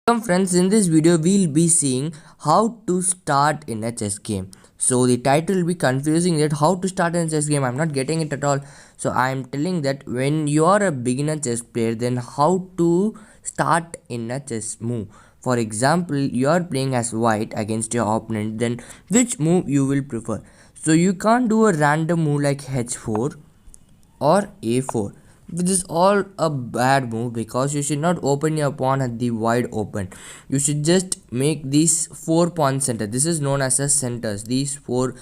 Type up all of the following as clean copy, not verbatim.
Welcome friends, in this video we'll be seeing how to start in a chess game. So the title will be confusing that how to start in a chess game. I'm not getting it at all. So I'm telling that when you are a beginner chess player, then how to start in a chess move. For example, you are playing as white against your opponent, then which move you will prefer. So you can't do a random move like h4 or a4, which is all a bad move because you should not open your pawn at the wide open. You should just make these 4 pawn center. This is known as a centers. These four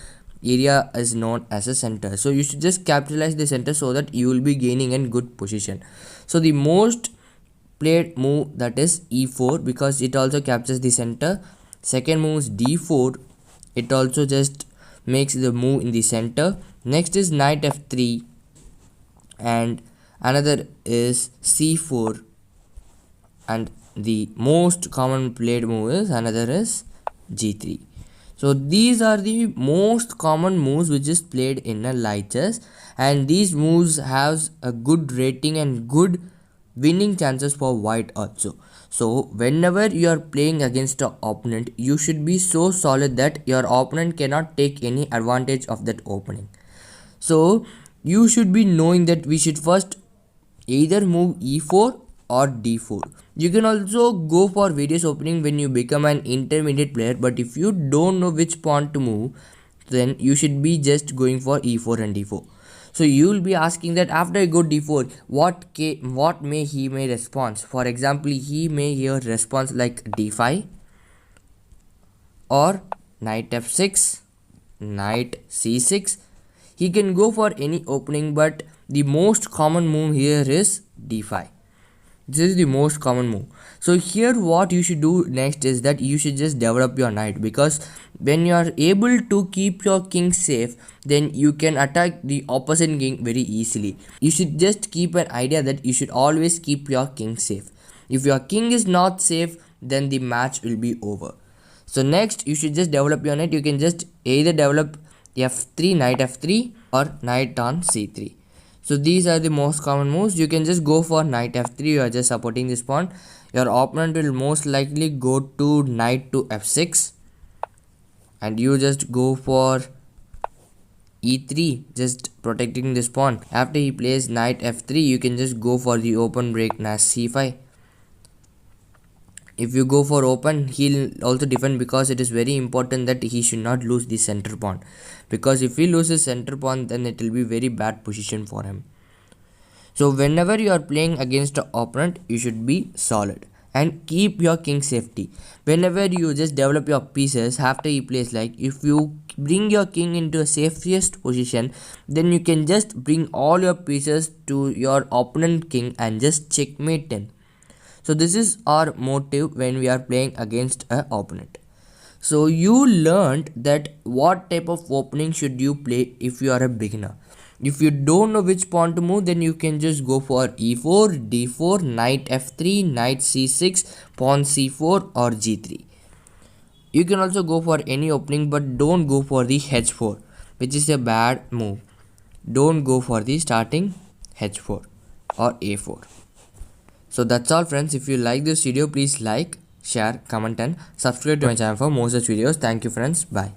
area is known as a center. So you should just capitalize the center so that you will be gaining in good position. So the most played move, that is e4, because it also captures the center. Second move is d4. It also just makes the move in the center. Next is knight f3, and another is c4, and the most common played move is another is g3. So these are the most common moves which is played in a light chess, and these moves have a good rating and good winning chances for white also. So whenever you are playing against an opponent, you should be so solid that your opponent cannot take any advantage of that opening. So you should be knowing that we should first either move e4 or d4. You can also go for various opening when you become an intermediate player, but if you don't know which pawn to move, then you should be just going for e4 and d4. So you will be asking that after I go d4, what may he may response. For example, he may hear response like d5 or knight f6, knight c6. He can go for any opening, but the most common move here is d5. This is the most common move. So here what you should do next is that you should just develop your knight, because when you are able to keep your king safe, then you can attack the opposite king very easily. You should just keep an idea that you should always keep your king safe. If your king is not safe, then the match will be over. So next you should just develop your knight. You can just either develop f3, knight f3, or knight on c3. So these are the most common moves. You can just go for knight f3. You are just supporting this pawn. Your opponent will most likely go to knight to f6, and you just go for e3, just protecting this pawn. After he plays knight f3, you can just go for the open break knight c5. If you go for open, he'll also defend, because it is very important that he should not lose the center pawn, because if he loses center pawn, then it will be very bad position for him. So whenever you are playing against an opponent, you should be solid and keep your king safety. Whenever you just develop your pieces after he plays, like if you bring your king into a safest position, then you can just bring all your pieces to your opponent king and just checkmate him. So this is our motive when we are playing against an opponent. So you learned that what type of opening should you play if you are a beginner. If you don't know which pawn to move, then you can just go for e4, d4, knight f3, knight c6, pawn c4, or g3. You can also go for any opening, but don't go for the h4, which is a bad move. Don't go for the starting h4 or a4. So that's all friends. If you like this video, please like, share, comment, and subscribe to my channel for more such videos. Thank you friends. Bye.